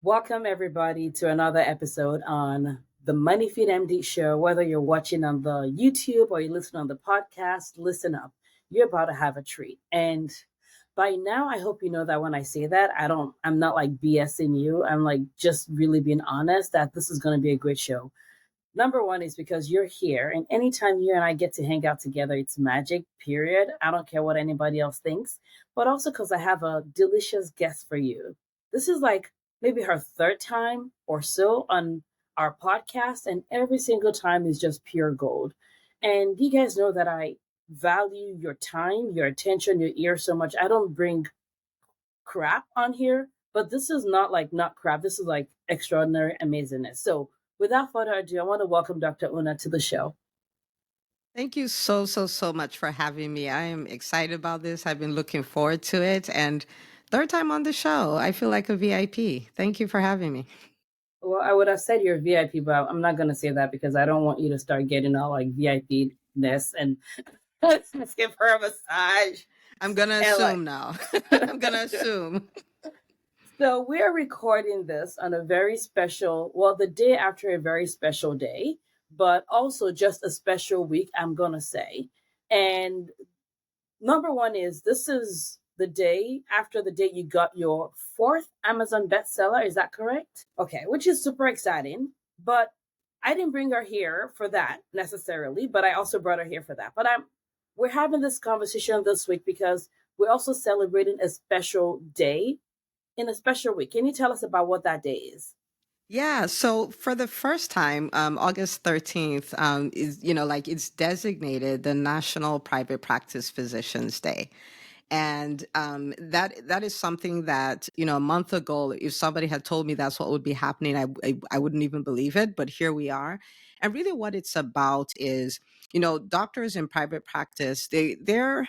Welcome, everybody, to another episode on the MoneyfitMD show. Whether you're watching on the YouTube or you listen on the podcast, listen up. You're about to have a treat. And by now, I hope you know that when I say that, I'm not like BSing you. I'm like just really being honest that this is going to be a great show. Number one is because you're here, and anytime you and I get to hang out together, it's magic, period. I don't care what anybody else thinks, but also because I have a delicious guest for you. This is like maybe her third time or so on our podcast, and every single time is just pure gold. And you guys know that I value your time, your attention, your ear so much. I don't bring crap on here, but this is not like not crap. This is like extraordinary amazingness. So, without further ado, I want to welcome Dr. Una to the show. Thank you so much for having me. I am excited about this. I've been looking forward to it. And third time on the show, I feel like a VIP. Thank you for having me. Well, I would have said you're VIP, but I'm not going to say that because I don't want you to start getting all like VIP ness and let's give her a massage. I'm going to And like, assume now. I'm going to assume. so we're recording this on a very special, well, the day after a very special day, but also just a special week, I'm going to say. And number one is this is the day after the day you got your fourth Amazon bestseller. Is that correct? Okay, which is super exciting. But I didn't bring her here for that necessarily, but I also brought her here for that. But we're having this conversation this week because we're also celebrating a special day in a special week. Can you tell us about what that day is? Yeah, so for the first time, August 13th is, like it's designated the National Private Practice Physicians Day. And that is something that, a month ago, if somebody had told me that's what would be happening, I wouldn't even believe it. But here we are. And really what it's about is, doctors in private practice, they're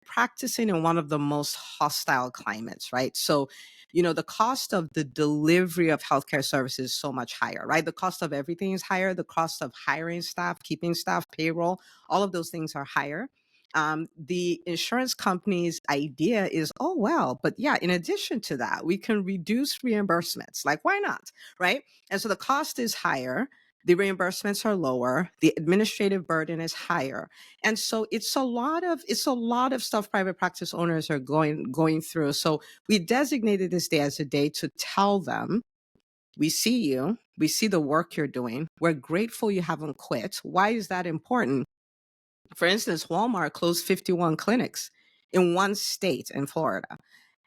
practicing in one of the most hostile climates, right? So, the cost of the delivery of healthcare services is so much higher, right? The cost of everything is higher. The cost of hiring staff, keeping staff, payroll, all of those things are higher. The insurance company's idea is, oh, well, but yeah, in addition to that, we can reduce reimbursements. Like, why not? Right. And so the cost is higher. The reimbursements are lower. The administrative burden is higher. And so it's a lot of stuff private practice owners are going through. So we designated this day as a day to tell them, we see you, we see the work you're doing. We're grateful you haven't quit. Why is that important? For instance, Walmart closed 51 clinics in one state in Florida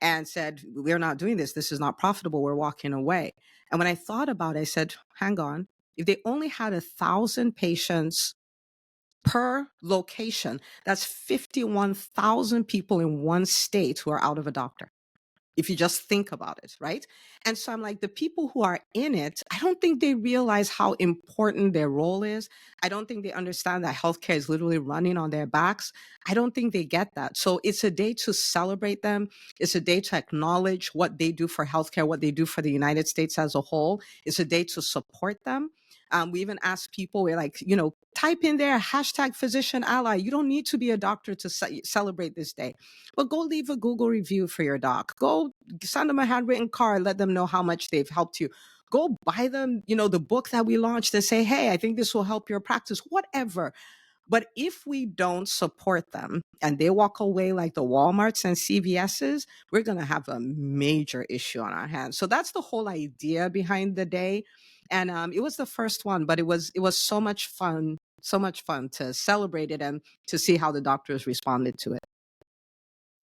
and said, we're not doing this. This is not profitable. We're walking away. And when I thought about it, I said, hang on. If they only had 1,000 patients per location, that's 51,000 people in one state who are out of a doctor, if you just think about it, right? And so I'm like, the people who are in it, I don't think they realize how important their role is. I don't think they understand that healthcare is literally running on their backs. I don't think they get that. So it's a day to celebrate them. It's a day to acknowledge what they do for healthcare, what they do for the United States as a whole. It's a day to support them. We even ask people, we're like, type in there hashtag physician ally. You don't need to be a doctor to celebrate this day. But go leave a Google review for your doc. Go send them a handwritten card. Let them know how much they've helped you. Go buy them, the book that we launched and say, hey, I think this will help your practice, whatever. But if we don't support them and they walk away like the Walmarts and CVS's, we're going to have a major issue on our hands. So that's the whole idea behind the day. And it was the first one, but it was so much fun to celebrate it and to see how the doctors responded to it.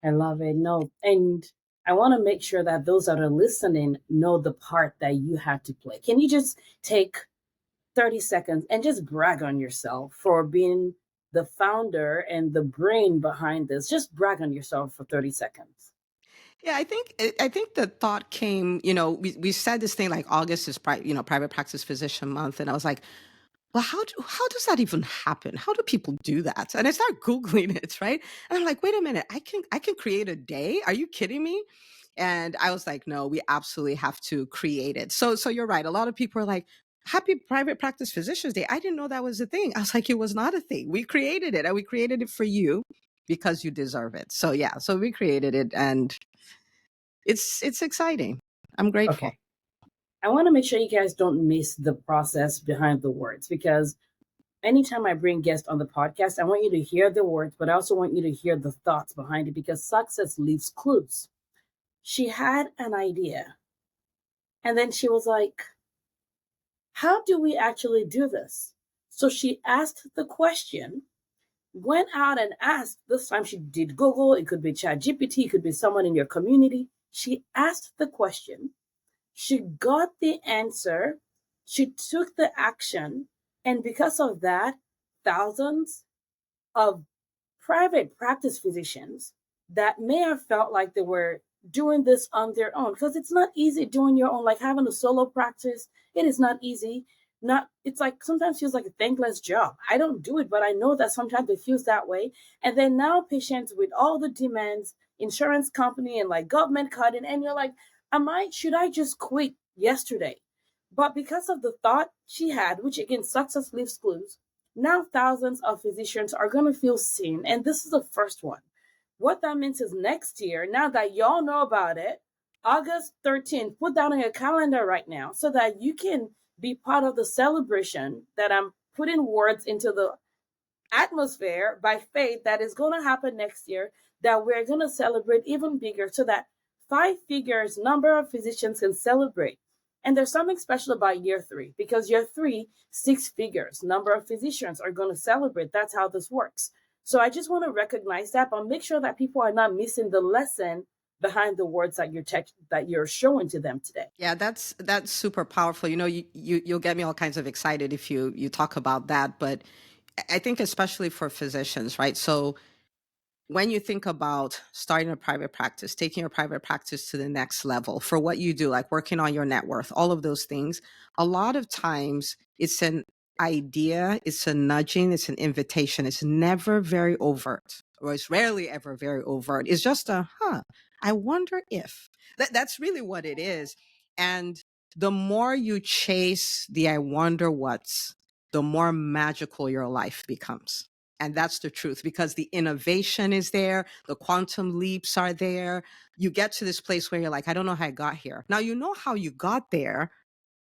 I love it. No, and I want to make sure that those that are listening know the part that you had to play. Can you just take 30 seconds and just brag on yourself for being the founder and the brain behind this? Just brag on yourself for 30 seconds. Yeah, I think the thought came, we said this thing like August is private practice physician month, and I was like, well, how does that even happen? How do people do that? And I start Googling it, right? And I'm like, wait a minute, I can create a day? Are you kidding me? And I was like, no, we absolutely have to create it. So you're right. A lot of people are like, Happy Private Practice Physicians Day. I didn't know that was a thing. I was like, it was not a thing. We created it, and we created it for you because you deserve it. So yeah, so we created it, and it's exciting. I'm Okay. grateful. I want to make sure you guys don't miss the process behind the words, because anytime I bring guests on the podcast, I want you to hear the words, but I also want you to hear the thoughts behind it, because success leaves clues. She had an idea, and then she was like, how do we actually do this? So she asked the question, went out and asked. This time she did Google. It could be ChatGPT, it could be someone in your community. She asked the question, she got the answer, she took the action, and because of that, thousands of private practice physicians that may have felt like they were doing this on their own, because it's not easy doing your own, like having a solo practice. It is not easy. Not, it's like sometimes feels like a thankless job. I don't do it, but I know that sometimes it feels that way. And then now patients with all the demands, insurance company and like government cutting, and you're like, should I just quit yesterday? But because of the thought she had, which again, success leaves clues, now thousands of physicians are going to feel seen. And this is the first one. What that means is next year, now that y'all know about it, August 13th, put that on your calendar right now so that you can be part of the celebration that I'm putting words into the atmosphere by faith that is going to happen next year, that we're going to celebrate even bigger so that five figures number of physicians can celebrate. And there's something special about year three, because year three, six figures number of physicians are going to celebrate. That's how this works. So I just want to recognize that, but make sure that people are not missing the lesson behind the words that you're showing to them today. Yeah, that's super powerful. You'll get me all kinds of excited if you talk about that. But I think especially for physicians, right? So when you think about starting a private practice, taking your private practice to the next level for what you do, like working on your net worth, all of those things, a lot of times it's an idea, it's a nudging, it's an invitation. It's never very overt, or it's rarely ever very overt. It's just I wonder if. That's really what it is. And the more you chase the I wonder what's, the more magical your life becomes. And that's the truth, because the innovation is there, the quantum leaps are there. You get to this place where you're like, I don't know how I got here. Now, you know how you got there,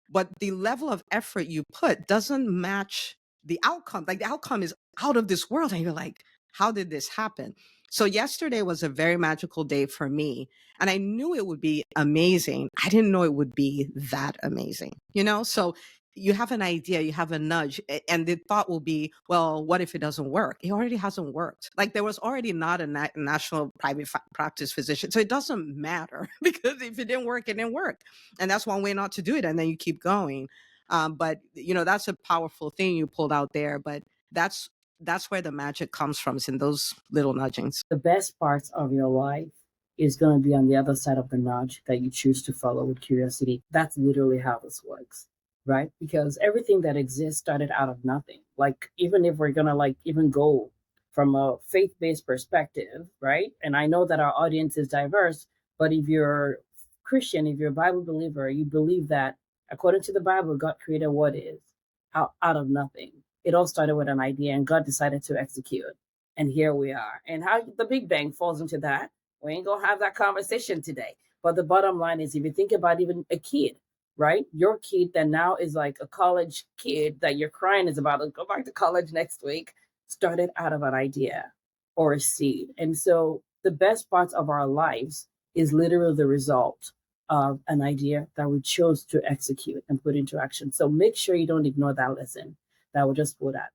but the level of effort you put doesn't match the outcome. Like the outcome is out of this world. And you're like, how did this happen? So yesterday was a very magical day for me. And I knew it would be amazing. I didn't know it would be that amazing, So you have an idea, you have a nudge, and the thought will be, well, what if it doesn't work? It already hasn't worked. Like there was already not a national private practice physician. So it doesn't matter because if it didn't work, it didn't work. And that's one way not to do it. And then you keep going. But that's a powerful thing you pulled out there. But that's where the magic comes from, is in those little nudgings. The best parts of your life is going to be on the other side of the nudge that you choose to follow with curiosity. That's literally how this works, right? Because everything that exists started out of nothing. Like, even if we're going to like even go from a faith-based perspective, right? And I know that our audience is diverse, but if you're Christian, if you're a Bible believer, you believe that according to the Bible, God created what is out of nothing. It all started with an idea, and God decided to execute. And here we are. And how the Big Bang falls into that, we ain't gonna have that conversation today. But the bottom line is, if you think about even a kid, right? Your kid that now is like a college kid that you're crying is about to go back to college next week, started out of an idea or a seed. And so the best parts of our lives is literally the result of an idea that we chose to execute and put into action. So make sure you don't ignore that lesson that we just put at.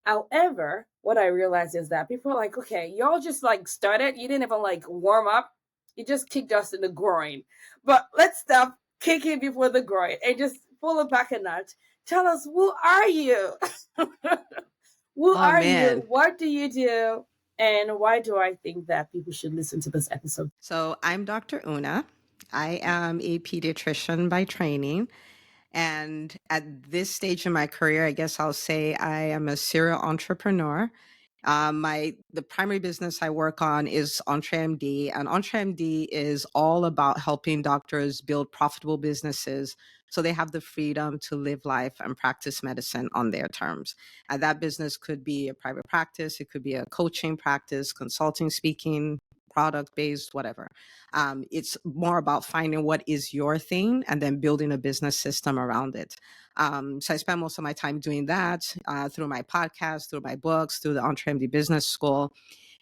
However, what I realized is that people are like, okay, y'all just like started. You didn't even like warm up. You just kicked us in the groin. But let's stop kicking before the groin and just pull it back a notch. Tell us, who are you? Who Oh, are man. you? What do you do? And why do I think that people should listen to this episode? So I'm Dr. Una. I am a pediatrician by training. And at this stage in my career, I guess I'll say I am a serial entrepreneur. The primary business I work on is EntreMD, and EntreMD is all about helping doctors build profitable businesses so they have the freedom to live life and practice medicine on their terms. And that business could be a private practice, it could be a coaching practice, consulting, speaking product based, whatever. It's more about finding what is your thing and then building a business system around it. So I spend most of my time doing that through my podcast, through my books, through the EntreMD Business School.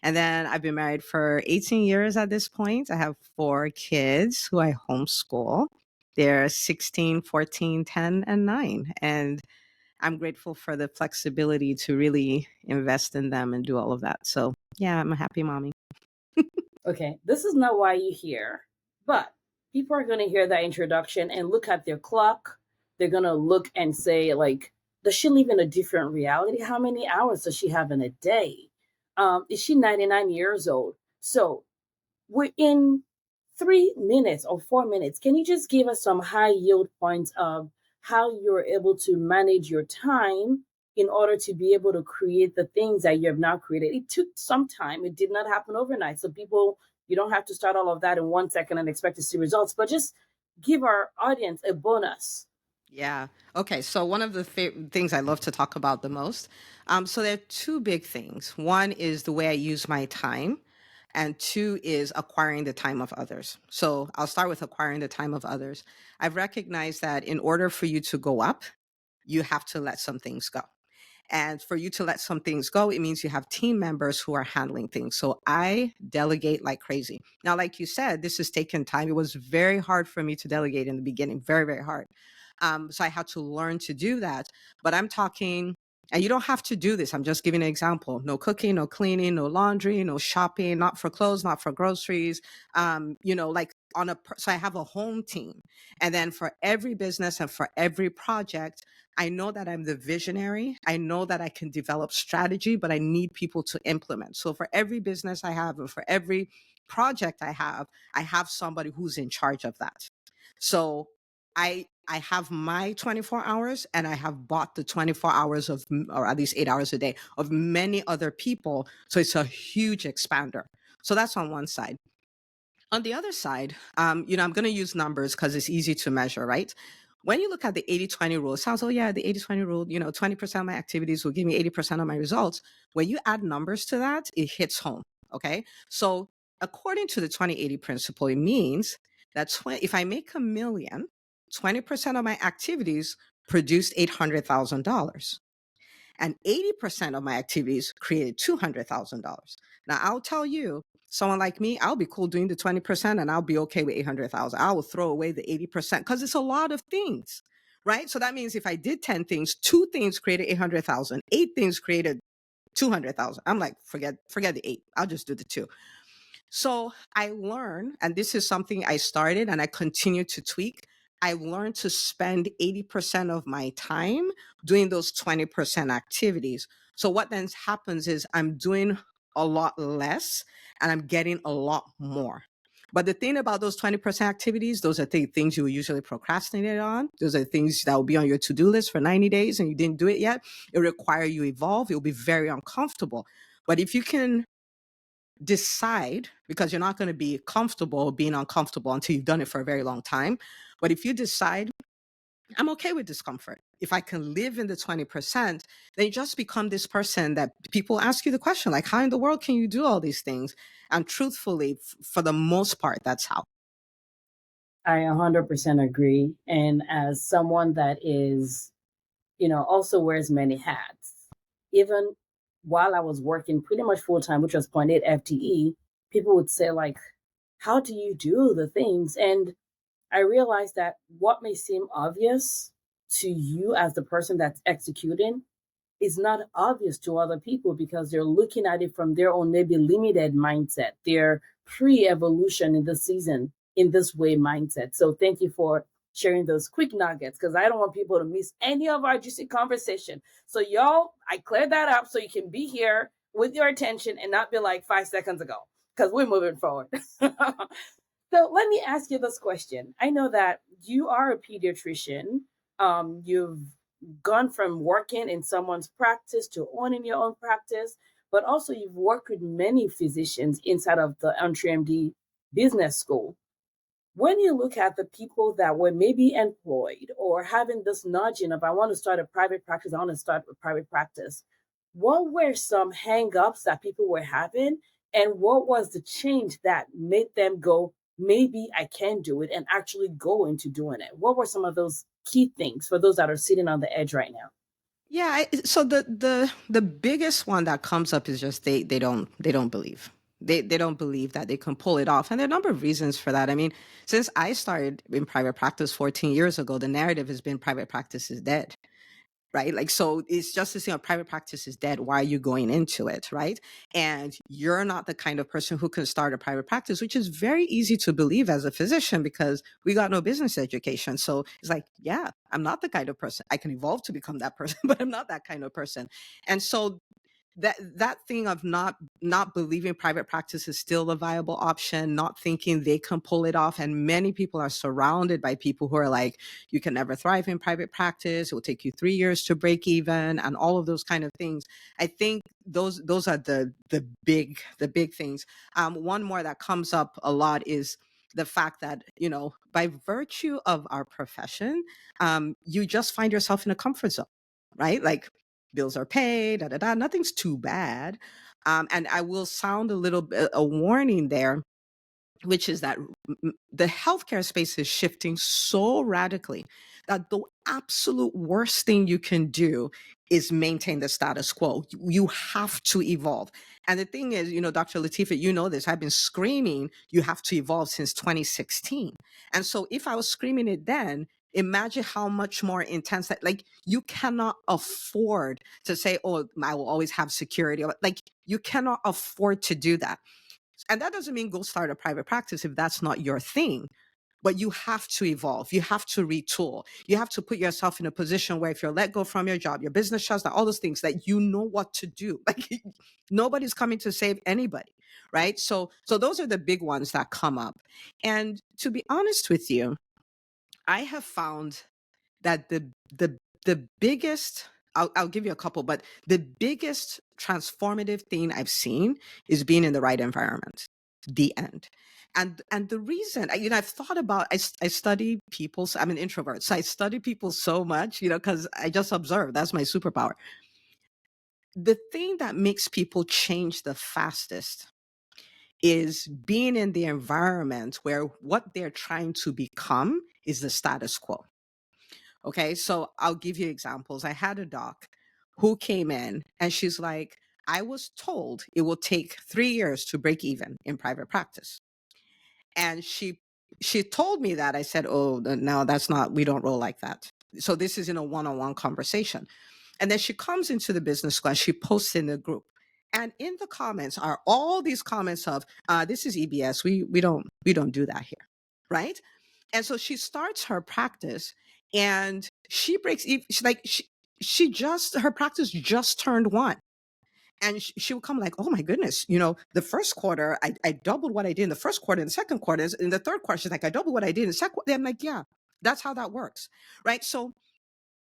And then I've been married for 18 years at this point. I have 4 kids who I homeschool. They're 16, 14, 10, and 9. And I'm grateful for the flexibility to really invest in them and do all of that. So, yeah, I'm a happy mommy. Okay, this is not why you're here, but people are going to hear that introduction and look at their clock. They're going to look and say, like, does she live in a different reality? How many hours does she have in a day? Is she 99 years old? So we're in 3 minutes or 4 minutes. Can you just give us some high yield points of how you're able to manage your time in order to be able to create the things that you have now created? It took some time. It did not happen overnight. So people, you don't have to start all of that in 1 second and expect to see results, but just give our audience a bonus. Yeah. Okay. So one of the things I love to talk about the most. So there are two big things. One is the way I use my time, and two is acquiring the time of others. So I'll start with acquiring the time of others. I've recognized that in order for you to go up, you have to let some things go. And for you to let some things go, it means you have team members who are handling things. So I delegate like crazy. Now, like you said, this has taken time. It was very hard for me to delegate in the beginning, very, very hard. So I had to learn to do that. But I'm talking, and you don't have to do this. I'm just giving an example. No cooking, no cleaning, no laundry, no shopping, not for clothes, not for groceries. Like so I have a home team. And then for every business and for every project, I know that I'm the visionary. I know that I can develop strategy, but I need people to implement. So for every business I have and for every project I have somebody who's in charge of that. So I have my 24 hours, and I have bought the 24 hours of, or at least 8 hours a day, of many other people. So it's a huge expander. So that's on one side. On the other side, I'm going to use numbers because it's easy to measure, right? When you look at the 80-20 rule, it sounds, oh yeah, the 80-20 rule, 20% of my activities will give me 80% of my results. When you add numbers to that, it hits home. Okay. So according to the 20-80 principle, it means that if I make $1 million, 20% of my activities produced $800,000. And 80% of my activities created $200,000. Now, I'll tell you, someone like me, I'll be cool doing the 20% and I'll be okay with 800,000. I will throw away the 80% because it's a lot of things, right? So that means if I did 10 things, 2 things created 800,000, 8 things created 200,000. I'm like, forget the 8. I'll just do the 2. So I learned, and this is something I started and I continue to tweak. I learned to spend 80% of my time doing those 20% activities. So what then happens is I'm doing a lot less and I'm getting a lot more. But the thing about those 20% activities, those are things you will usually procrastinate on. Those are things that will be on your to-do list for 90 days and you didn't do it yet. It will require you evolve. It will be very uncomfortable. But if you can decide, because you're not going to be comfortable being uncomfortable until you've done it for a very long time. But if you decide, I'm okay with discomfort. If I can live in the 20%, then you just become this person that people ask you the question, like, how in the world can you do all these things? And truthfully, for the most part, that's how. I 100% agree. And as someone that is, also wears many hats, even while I was working pretty much full time, which was point 0.8 FTE, people would say, like, how do you do the things? And I realized that what may seem obvious to you as the person that's executing is not obvious to other people because they're looking at it from their own maybe limited mindset, their pre-evolution in this season, in this way mindset. So thank you for sharing those quick nuggets because I don't want people to miss any of our juicy conversation. So y'all, I cleared that up so you can be here with your attention and not be like 5 seconds ago because we're moving forward. So let me ask you this question. I know that you are a pediatrician. You've gone from working in someone's practice to owning your own practice, but also you've worked with many physicians inside of the EntreMD Business School. When you look at the people that were maybe employed or having this nudging of, I want to start a private practice, I want to start a private practice, what were some hang-ups that people were having? And what was the change that made them go, maybe I can do it, and actually go into doing it? What were some of those key things for those that are sitting on the edge right now? Yeah, so the biggest one that comes up is just they don't believe. They don't believe that they can pull it off. And there are a number of reasons for that. I mean, since I started in private practice 14 years ago, the narrative has been private practice is dead. Right? Like, so it's just to say, private practice is dead. Why are you going into it? Right? And you're not the kind of person who can start a private practice, which is very easy to believe as a physician because we got no business education. So it's like, yeah, I'm not the kind of person. I can evolve to become that person, but I'm not that kind of person. And so that thing of not believing private practice is still a viable option, not thinking they can pull it off. And many people are surrounded by people who are like, you can never thrive in private practice, it will take you 3 years to break even, and all of those kind of things. I think those are the big things. One more that comes up a lot is the fact that, by virtue of our profession, you just find yourself in a comfort zone, right? Like, bills are paid, da da da. Nothing's too bad. And I will sound a little bit a warning there, which is that the healthcare space is shifting so radically that the absolute worst thing you can do is maintain the status quo. You have to evolve. And the thing is, Dr. Latifa, you know this, I've been screaming, you have to evolve since 2016. And so if I was screaming it then, imagine how much more intense that, like, you cannot afford to say, oh, I will always have security. Like, you cannot afford to do that. And that doesn't mean go start a private practice if that's not your thing. But you have to evolve. You have to retool. You have to put yourself in a position where if you're let go from your job, your business shuts down, all those things, that you know what to do. Like, nobody's coming to save anybody, right? So those are the big ones that come up. And to be honest with you, I have found that the biggest, I'll give you a couple, but the biggest transformative thing I've seen is being in the right environment. The end. And the reason, I've thought about, I study people. I'm an introvert, so I study people so much, because I just observe. That's my superpower. The thing that makes people change the fastest is being in the environment where what they're trying to become is the status quo. Okay, so I'll give you examples. I had a doc who came in and she's like, I was told it will take 3 years to break even in private practice. And she told me that. I said, oh, no, that's not, we don't roll like that. So this is in a one-on-one conversation. And then she comes into the business school and she posts in the group. And in the comments are all these comments of, this is EBS. We don't do that here. Right. And so she starts her practice and she breaks even. She just, her practice just turned one. And she would come like, oh my goodness, the first quarter, I doubled what I did in the first quarter, in the second quarter, in the third quarter, she's like, I doubled what I did in the second quarter. I'm like, yeah, that's how that works. Right. So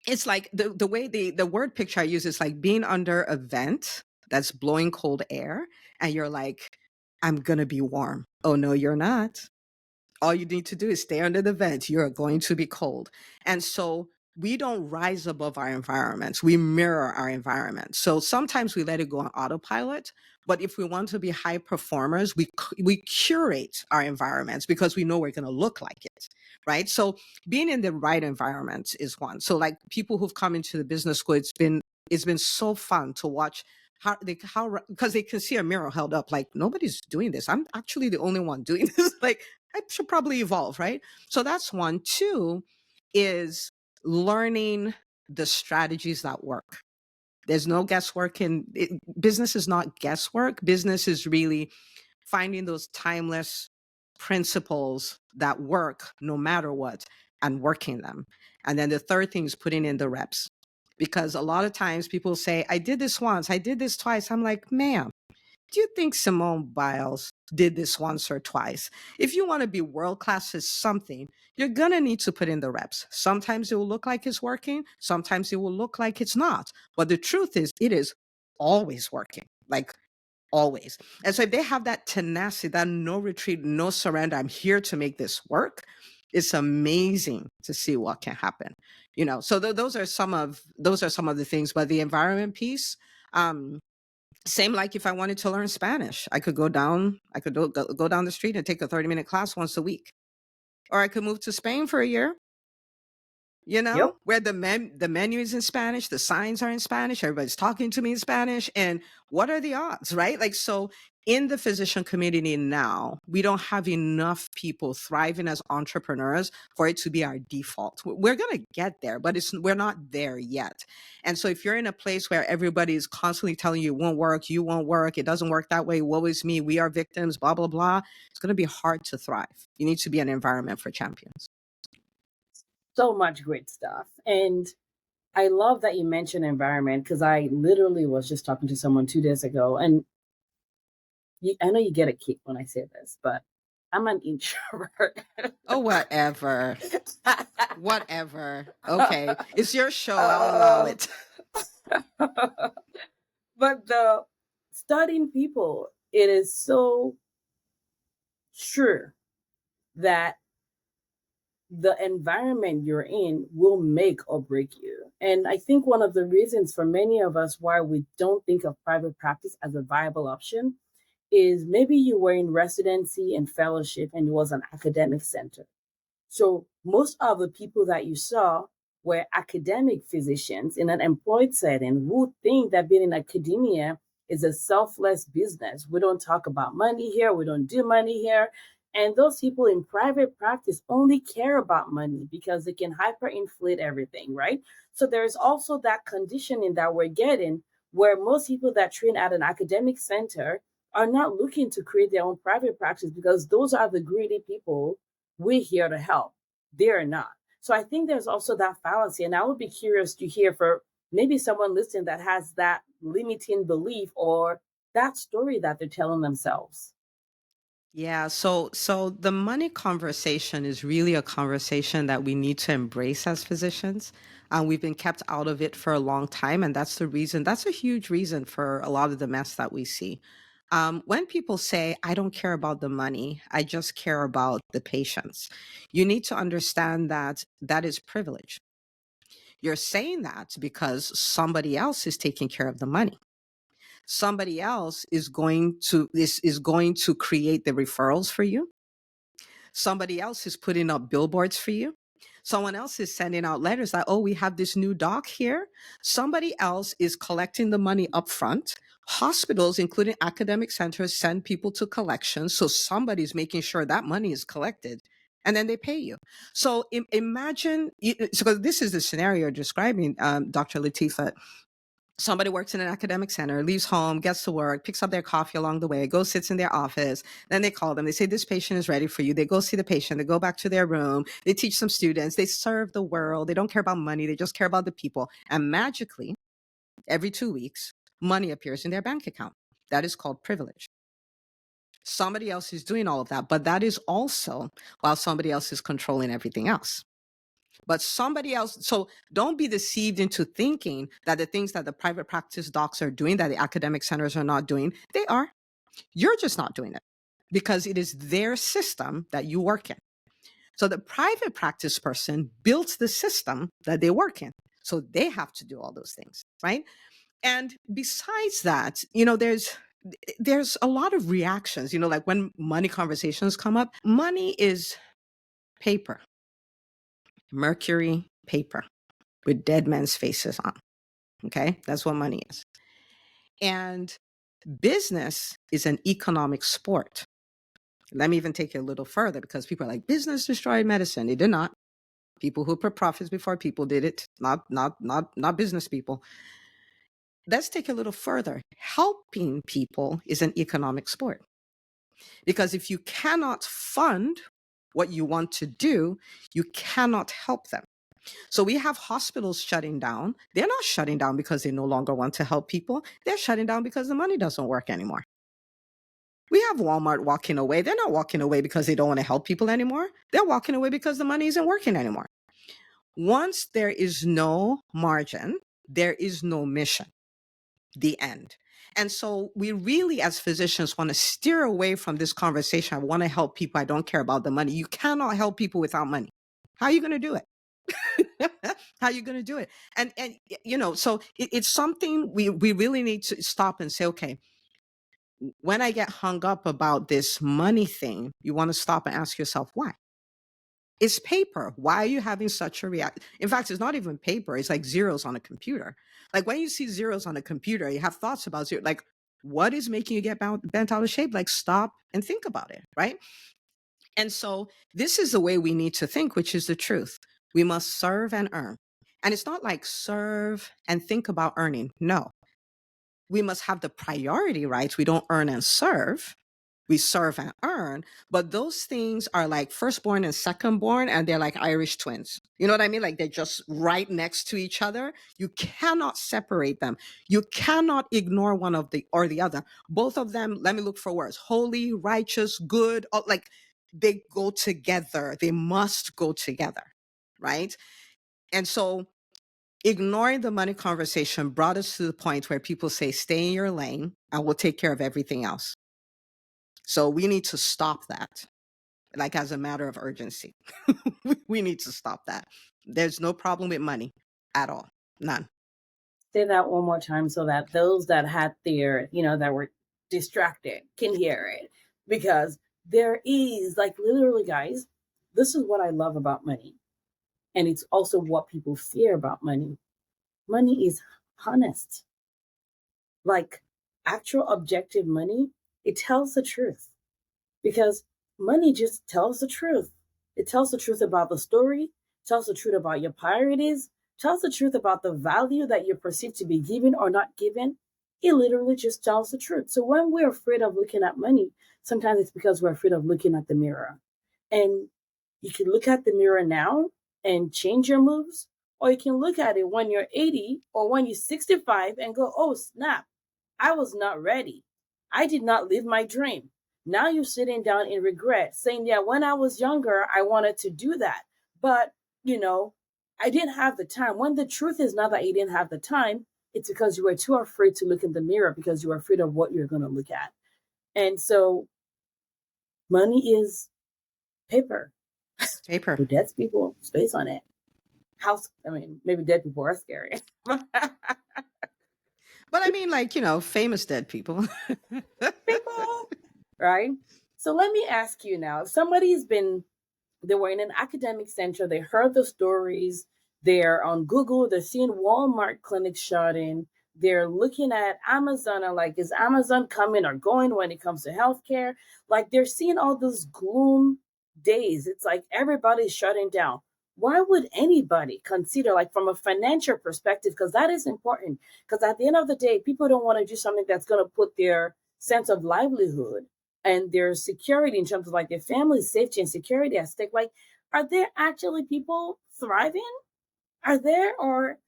it's like the way the word picture I use is like being under a vent that's blowing cold air. And you're like, I'm going to be warm. Oh, no, you're not. All you need to do is stay under the vent. You're going to be cold. And so we don't rise above our environments. We mirror our environment. So sometimes we let it go on autopilot. But if we want to be high performers, we curate our environments because we know we're going to look like it, right? So being in the right environment is one. So like people who've come into the business school, it's been so fun to watch how because they can see a mirror held up, like nobody's doing this. I'm actually the only one doing this. Like, I should probably evolve, right? So that's one. Two is learning the strategies that work. There's no guesswork in it. Business is not guesswork. Business is really finding those timeless principles that work no matter what and working them. And then the third thing is putting in the reps. Because a lot of times people say, I did this once, I did this twice. I'm like, ma'am, do you think Simone Biles did this once or twice? If you want to be world class at something, you're going to need to put in the reps. Sometimes it will look like it's working. Sometimes it will look like it's not. But the truth is, it is always working, like always. And so if they have that tenacity, that no retreat, no surrender, I'm here to make this work, it's amazing to see what can happen. So those are some of the things. But the environment piece, um, Same like if I wanted to learn Spanish, I could go down the street and take a 30-minute class once a week. Or I could move to Spain for a year, Yep. where the menu is in Spanish, the signs are in Spanish, everybody's talking to me in Spanish, and what are the odds, right? Like, so in the physician community now, we don't have enough people thriving as entrepreneurs for it to be our default. We're going to get there, but we're not there yet. And so if you're in a place where everybody is constantly telling you you won't work, it doesn't work that way, woe is me, we are victims, blah, blah, blah, it's going to be hard to thrive. You need to be an environment for champions. So much great stuff. And I love that you mentioned environment, because I literally was just talking to someone 2 days ago, and I know you get a kick when I say this, but I'm an introvert. Oh, whatever. Whatever. Okay. It's your show. I'll allow it. But the studying people, it is so sure that the environment you're in will make or break you. And I think one of the reasons for many of us why we don't think of private practice as a viable option is maybe you were in residency and fellowship and it was an academic center. So most of the people that you saw were academic physicians in an employed setting who think that being in academia is a selfless business. We don't talk about money here. We don't do money here. And those people in private practice only care about money because they can hyperinflate everything, right? So there's also that conditioning that we're getting where most people that train at an academic center are not looking to create their own private practice because those are the greedy people we're here to help. They're not. So I think there's also that fallacy. And I would be curious to hear for maybe someone listening that has that limiting belief or that story that they're telling themselves. Yeah, so the money conversation is really a conversation that we need to embrace as physicians. We've been kept out of it for a long time, and that's a huge reason for a lot of the mess that we see. When people say, I don't care about the money, I just care about the patients, you need to understand that that is privilege. You're saying that because somebody else is taking care of the money. Somebody else is going to create the referrals for you. Somebody else is putting up billboards for you. Someone else is sending out letters that, oh, we have this new doc here. Somebody else is collecting the money up front. Hospitals, including academic centers, send people to collections. So somebody's making sure that money is collected and then they pay you. So imagine, so this is the scenario you're describing, Dr. Latifa. Somebody works in an academic center, leaves home, gets to work, picks up their coffee along the way, goes, sits in their office. Then they call them. They say, this patient is ready for you. They go see the patient. They go back to their room. They teach some students. They serve the world. They don't care about money. They just care about the people. And magically, every 2 weeks, money appears in their bank account. That is called privilege. Somebody else is doing all of that, but that is also while somebody else is controlling everything else. But somebody else, so don't be deceived into thinking that the things that the private practice docs are doing, that the academic centers are not doing, they are. You're just not doing it because it is their system that you work in. So the private practice person built the system that they work in. So they have to do all those things, right? And besides that, there's a lot of reactions, like when money conversations come up, money is paper, mercury paper with dead men's faces on. Okay. That's what money is. And business is an economic sport. Let me even take it a little further because people are like, business destroyed medicine. It did not. People who put profits before people did it, not business people. Let's take it a little further. Helping people is an economic sport. Because if you cannot fund what you want to do, you cannot help them. So we have hospitals shutting down. They're not shutting down because they no longer want to help people. They're shutting down because the money doesn't work anymore. We have Walmart walking away. They're not walking away because they don't want to help people anymore. They're walking away because the money isn't working anymore. Once there is no margin, there is no mission. The end. And so we really, as physicians, want to steer away from this conversation. I want to help people. I don't care about the money. You cannot help people without money. How are you going to do it? How are you going to do it? And so it's something we really need to stop and say, okay, when I get hung up about this money thing, you want to stop and ask yourself why. It's paper. Why are you having such a react? In fact, it's not even paper. It's like zeros on a computer. Like when you see zeros on a computer, you have thoughts about zero. Like, what is making you get bent out of shape? Like, stop and think about it, right? And so this is the way we need to think, which is the truth. We must serve and earn. And it's not like serve and think about earning. No, we must have the priority rights. We don't earn and serve. We serve and earn, but those things are like firstborn and secondborn, and they're like Irish twins. You know what I mean? Like they're just right next to each other. You cannot separate them. You cannot ignore one of the or the other. Both of them, let me look for words: holy, righteous, good. Like they go together. They must go together, right? And so ignoring the money conversation brought us to the point where people say, stay in your lane and we'll take care of everything else. So we need to stop that, like as a matter of urgency. We need to stop that. There's no problem with money at all. None. Say that one more time so that those that had their, that were distracted can hear it. Because there is, like, literally, guys, this is what I love about money. And it's also what people fear about money. Money is honest. Like actual objective money, it tells the truth. Because money just tells the truth. It tells the truth about the story, tells the truth about your priorities, tells the truth about the value that you're perceived to be given or not given. It literally just tells the truth. So when we're afraid of looking at money, sometimes it's because we're afraid of looking at the mirror. And you can look at the mirror now and change your moves, or you can look at it when you're 80 or when you're 65 and go, oh, snap, I was not ready. I did not live my dream. Now you're sitting down in regret, saying, yeah, when I was younger, I wanted to do that. But, I didn't have the time. When the truth is not that you didn't have the time, it's because you were too afraid to look in the mirror because you were afraid of what you're going to look at. And so money is paper. Paper. For dead people, space on it. Maybe dead people are scary. But I mean, like, famous dead people. People, right? So let me ask you now, if they were in an academic center, they heard the stories, they're on Google, they're seeing Walmart clinics shutting, they're looking at Amazon and like, is Amazon coming or going when it comes to healthcare? Like they're seeing all those gloom days. It's like everybody's shutting down. Why would anybody consider, like from a financial perspective, because that is important, because at the end of the day, people don't want to do something that's going to put their sense of livelihood and their security in terms of like their family's safety and security at stake. Like, are there actually people thriving? Are there, or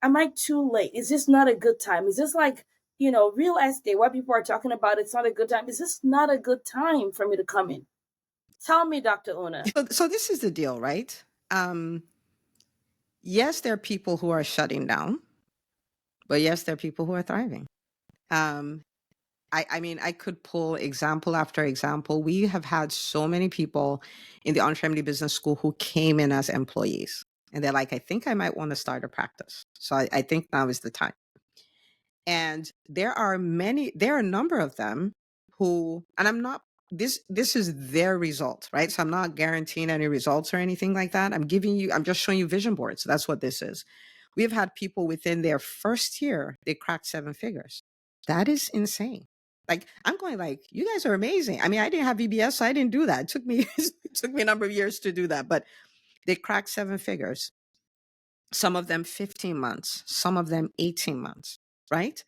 am I too late? Is this not a good time? Is this like, real estate, what people are talking about? It's not a good time. Is this not a good time for me to come in? Tell me, Dr. Una. So this is the deal, right? Yes, there are people who are shutting down, but yes, there are people who are thriving. Um, I mean, I could pull example after example. We have had so many people in the MoneyfitMD Business School who came in as employees. And they're like, I think I might want to start a practice. So I think now is the time. And there are a number of them who, and I'm not, this is their result, right? So I'm not guaranteeing any results or anything like that. I'm just showing you vision boards. That's what this is. We've had people within their first year, they cracked 7 figures. That is insane. Like I'm going like, you guys are amazing. I mean, I didn't have VBS, so I didn't do that. It took me a number of years to do that, but they cracked 7 figures. Some of them 15 months, some of them 18 months, right?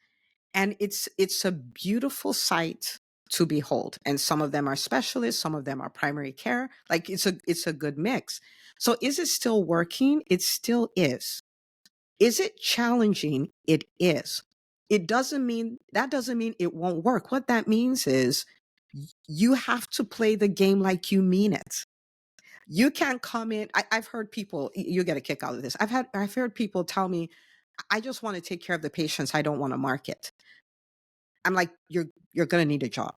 And it's a beautiful sight to behold. And some of them are specialists, some of them are primary care. Like it's a good mix. So is it still working? It still is. Is it challenging? It is. That doesn't mean it won't work. What that means is you have to play the game like you mean it. You can't come in. I've heard people, you get a kick out of this. I've heard people tell me, I just want to take care of the patients. I don't want to market. I'm like, you're going to need a job.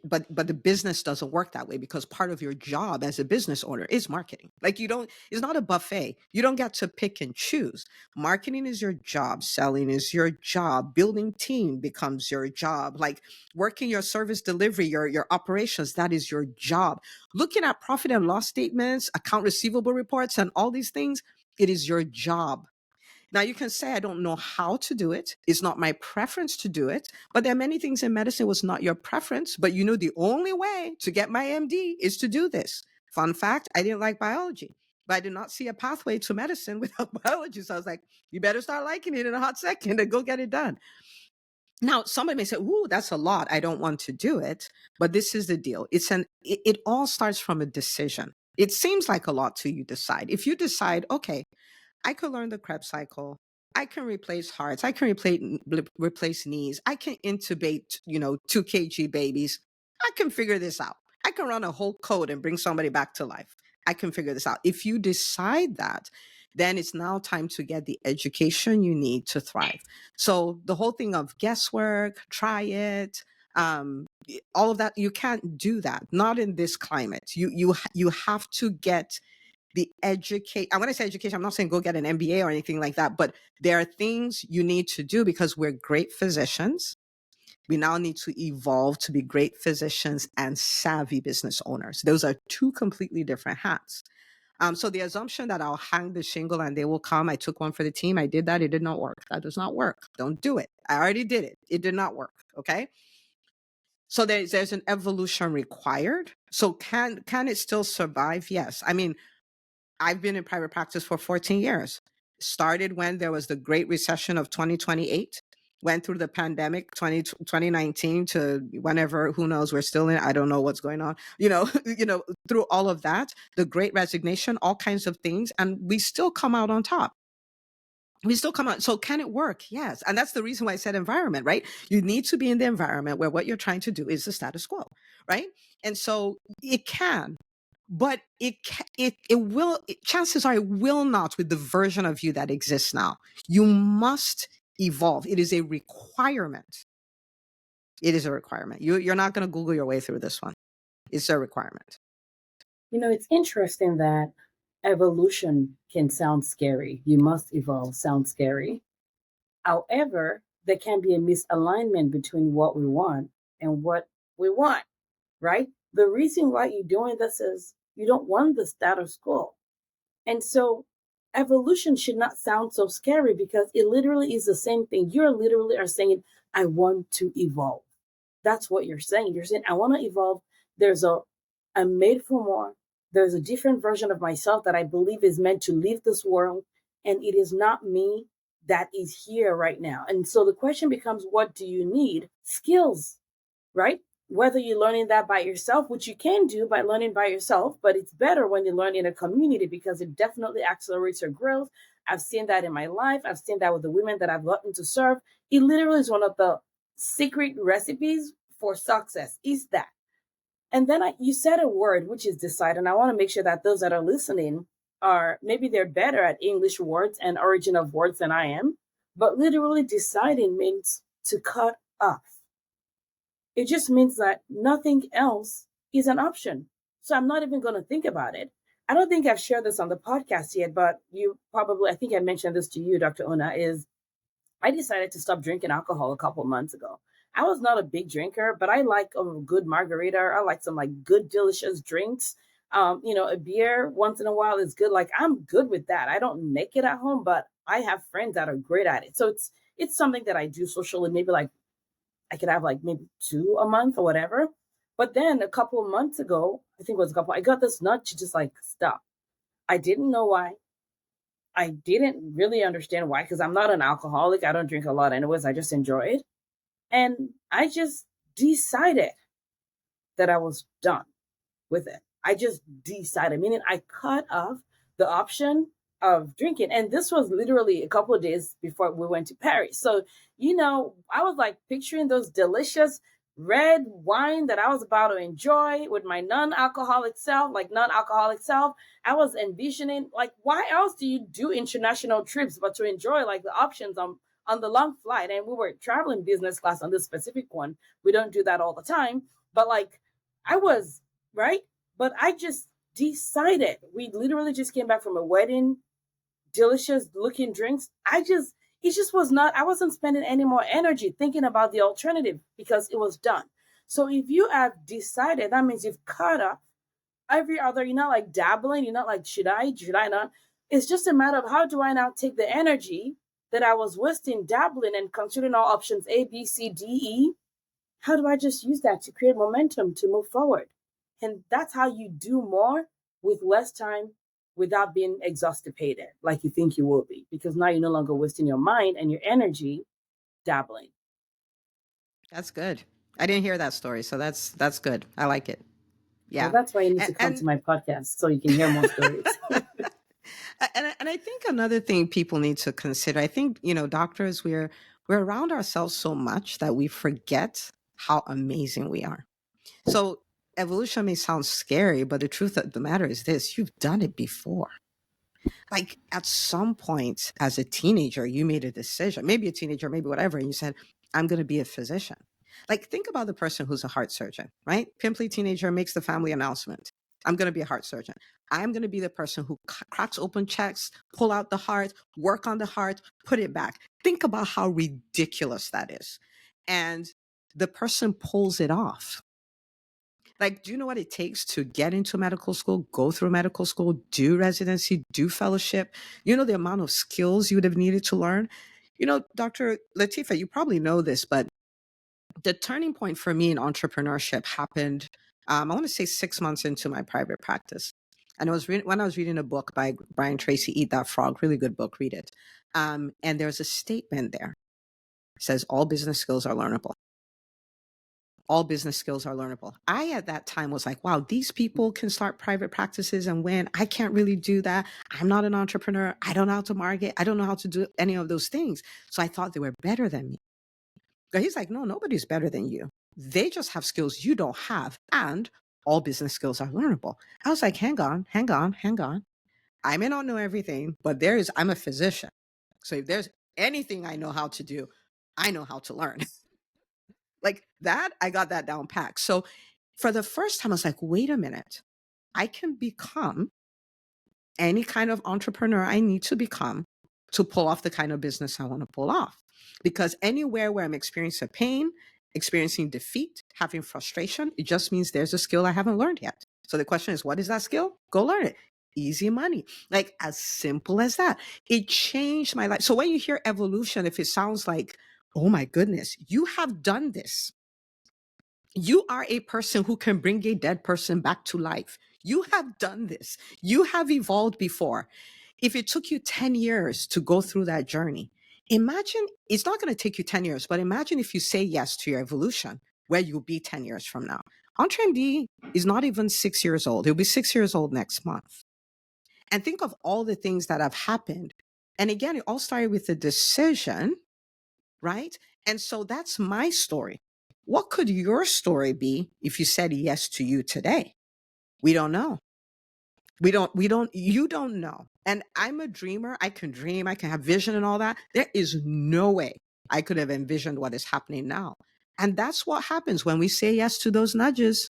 But the business doesn't work that way, because part of your job as a business owner is marketing. Like, it's not a buffet. You don't get to pick and choose. Marketing is your job. Selling is your job. Building team becomes your job. Like, working your service delivery, your operations, that is your job. Looking at profit and loss statements, account receivable reports, and all these things, it is your job. Now, you can say, I don't know how to do it. It's not my preference to do it. But there are many things in medicine was not your preference, but you know the only way to get my MD is to do this. Fun fact, I didn't like biology, but I did not see a pathway to medicine without biology. So I was like, you better start liking it in a hot second and go get it done. Now, somebody may say, ooh, that's a lot. I don't want to do it. But this is the deal. It all starts from a decision. It seems like a lot till you decide. If you decide, okay, I could learn the Krebs cycle. I can replace hearts. I can replace knees. I can intubate, 2 kg babies. I can figure this out. I can run a whole code and bring somebody back to life. I can figure this out. If you decide that, then it's now time to get the education you need to thrive. So the whole thing of guesswork, try it, all of that, you can't do that. Not in this climate. You have to get and when I say education, I'm not saying go get an MBA or anything like that, but there are things you need to do because we're great physicians. We now need to evolve to be great physicians and savvy business owners. Those are two completely different hats. So the assumption that I'll hang the shingle and they will come, I took one for the team, I did that, it did not work. That does not work. Don't do it. I already did it. It did not work. Okay. So there's an evolution required. So can it still survive? Yes. I mean, I've been in private practice for 14 years. Started when there was the Great Recession of 2028, went through the pandemic 2019 to whenever, who knows, we're still in, I don't know what's going on, through all of that, the Great Resignation, all kinds of things, and we still come out on top. We still come out. So can it work? Yes. And that's the reason why I said environment, right? You need to be in the environment where what you're trying to do is the status quo, right? And so it can. But chances are it will not with the version of you that exists now. You must evolve. It is a requirement. It is a requirement. You're not going to Google your way through this one. It's a requirement. It's interesting that evolution can sound scary. You must evolve sounds scary. However, there can be a misalignment between what we want and what we want, right? The reason why you're doing this is you don't want the status quo. And so evolution should not sound so scary because it literally is the same thing. You literally are saying, I want to evolve. That's what you're saying. You're saying, I want to evolve. I'm made for more. There's a different version of myself that I believe is meant to leave this world. And it is not me that is here right now. And so the question becomes, what do you need? Skills, right? Whether you're learning that by yourself, which you can do by learning by yourself, but it's better when you learn in a community because it definitely accelerates your growth. I've seen that in my life. I've seen that with the women that I've gotten to serve. It literally is one of the secret recipes for success is that. And then you said a word, which is decide. And I want to make sure that those that are listening maybe they're better at English words and origin of words than I am. But literally deciding means to cut off. It just means that nothing else is an option. So I'm not even going to think about it. I don't think I've shared this on the podcast yet, but I think I mentioned this to you, Dr. Ona, is I decided to stop drinking alcohol a couple months ago. I was not a big drinker, but I like a good margarita. I like some good, delicious drinks. A beer once in a while is good. Like I'm good with that. I don't make it at home, but I have friends that are great at it. So it's something that I do socially, maybe I could have maybe 2 a month or whatever. But then a couple of months ago, I got this nudge to just stop. I didn't know why. I didn't really understand why, because I'm not an alcoholic. I don't drink a lot anyways. I just enjoy it. And I just decided that I was done with it. I just decided, meaning I cut off the option of drinking. And this was literally a couple of days before we went to Paris. So, I was picturing those delicious red wine that I was about to enjoy with my non-alcoholic self. I was envisioning, why else do you do international trips but to enjoy the options on the long flight? And we were traveling business class on this specific one. We don't do that all the time. But like, I was, right? But I just decided, we literally just came back from a wedding, delicious looking drinks. It just was not, I wasn't spending any more energy thinking about the alternative because it was done. So if you have decided, that means you've cut up every other, you're not like dabbling, you're not like, should I not? It's just a matter of how do I now take the energy that I was wasting dabbling and considering all options A, B, C, D, E. How do I just use that to create momentum to move forward? And that's how you do more with less time without being exhausted like you think you will be, because now you're no longer wasting your mind and your energy dabbling. That's good. I didn't hear that story, so that's good. I like it. Well, Yeah. that's why you need to come And to my podcast so you can hear more stories. and I think another thing people need to consider, I think, doctors, we're around ourselves so much that we forget how amazing we are. So evolution may sound scary, but the truth of the matter is this: you've done it before. Like at some point as a teenager, you made a decision, maybe a teenager, maybe whatever, and you said, I'm going to be a physician. Like think about the person who's a heart surgeon, right? Pimply teenager makes the family announcement. I'm going to be a heart surgeon. I'm going to be the person who cracks open checks, pull out the heart, work on the heart, put it back. Think about how ridiculous that is. And the person pulls it off. Like, do you know what it takes to get into medical school, go through medical school, do residency, do fellowship? You know, the amount of skills you would have needed to learn? Dr. Latifa, you probably know this, but the turning point for me in entrepreneurship happened, I want to say 6 months into my private practice. And it was when I was reading a book by Brian Tracy, Eat That Frog, really good book, read it. And there's a statement there. It says, all business skills are learnable. All business skills are learnable. I, at that time, was like, wow, these people can start private practices and win. I can't really do that. I'm not an entrepreneur. I don't know how to market. I don't know how to do any of those things. So I thought they were better than me. But he's like, no, nobody's better than you. They just have skills you don't have. And all business skills are learnable. I was like, hang on. I may not know everything, but I'm a physician. So if there's anything I know how to do, I know how to learn. Like that, I got that down packed. So for the first time, I was like, wait a minute, I can become any kind of entrepreneur I need to become to pull off the kind of business I want to pull off. Because anywhere where I'm experiencing pain, experiencing defeat, having frustration, it just means there's a skill I haven't learned yet. So the question is, what is that skill? Go learn it. Easy money. Like as simple as that. It changed my life. So when you hear evolution, if it sounds like, oh my goodness, you have done this. You are a person who can bring a dead person back to life. You have done this. You have evolved before. If it took you 10 years to go through that journey, imagine it's not going to take you 10 years, but imagine if you say yes to your evolution, where you'll be 10 years from now. EntreMD is not even 6 years old. He'll be 6 years old next month. And think of all the things that have happened. And again, it all started with a decision, right? And so that's my story. What could your story be if you said yes to you today? We don't know. You don't know. And I'm a dreamer. I can dream. I can have vision and all that. There is no way I could have envisioned what is happening now. And that's what happens when we say yes to those nudges.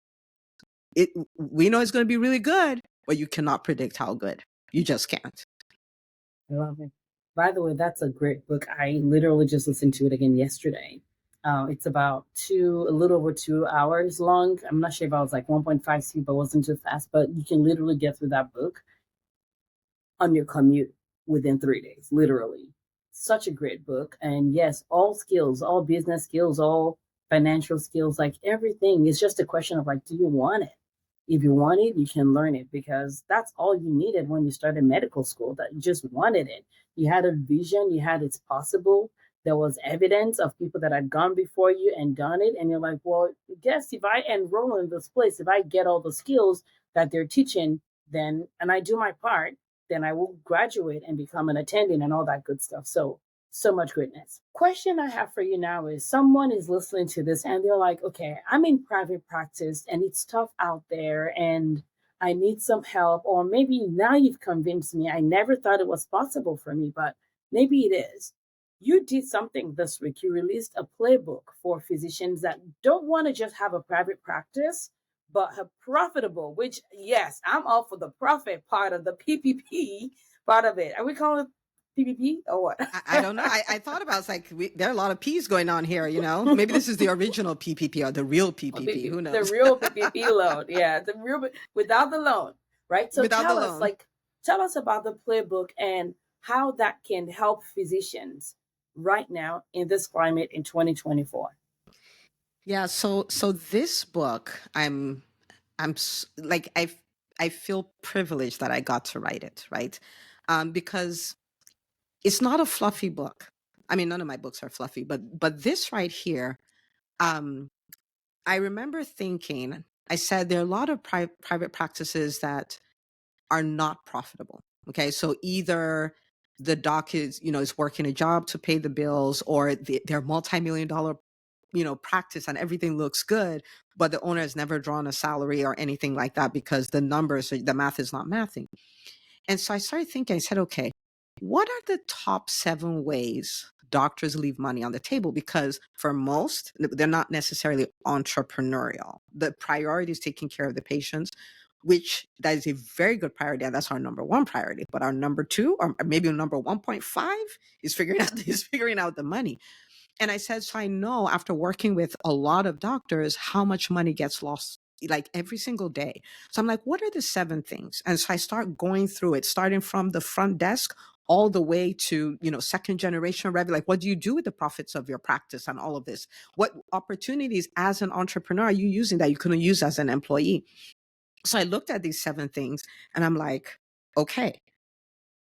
We know it's going to be really good, but you cannot predict how good. You just can't. I love it. By the way, that's a great book. I literally just listened to it again yesterday. It's about a little over 2 hours long. I'm not sure if I was like 1.5 speed, but wasn't too fast. But you can literally get through that book on your commute within 3 days, literally. Such a great book. And yes, all skills, all business skills, all financial skills, like everything. It's just a question of like, do you want it? If you want it, you can learn it, because that's all you needed when you started medical school, that you just wanted it. You had a vision, you had it's possible. There was evidence of people that had gone before you and done it. And you're like, well, guess if I enroll in this place, if I get all the skills that they're teaching, then, and I do my part, then I will graduate and become an attending and all that good stuff. So much greatness. Question I have for you now is, someone is listening to this and they're like, okay, I'm in private practice and it's tough out there and I need some help. Or maybe now you've convinced me. I never thought it was possible for me, but maybe it is. you did something this week. You released a playbook for physicians that don't want to just have a private practice, but have profitable, which, yes, I'm all for the profit part of the PPP part of it. Are we calling it PPP or what? I don't know. I thought about, it's like, there are a lot of P's going on here, you know? Maybe this is the original PPP or the real PPP. Who The knows? real PPP loan. Yeah, the real without the loan, right? So Without the loan. tell us about the playbook and how that can help physicians right now in this climate in 2024. Yeah. So this book, like, I feel privileged that I got to write it, right? Because it's not a fluffy book. I mean, none of my books are fluffy, but this right here, um, I remember thinking, I said there are a lot of private practices that are not profitable. Okay. So either the doc is working a job to pay the bills, or they're multi-million dollar, practice, and everything looks good, but the owner has never drawn a salary or anything like that because the math is not mathing. And so I started thinking, I said, okay, what are the top 7 ways doctors leave money on the table? Because for most, they're not necessarily entrepreneurial. The priority is taking care of the patients, which that is a very good priority. And that's our number 1 priority. But our number 2, or maybe number 1.5, is figuring out the money. And I said, so I know, after working with a lot of doctors, how much money gets lost like every single day. So I'm like, what are the 7 things? And so I start going through it, starting from the front desk all the way to, second generation revenue. Like, what do you do with the profits of your practice and all of this? What opportunities as an entrepreneur are you using that you couldn't use as an employee? So I looked at these 7 things and I'm like, okay,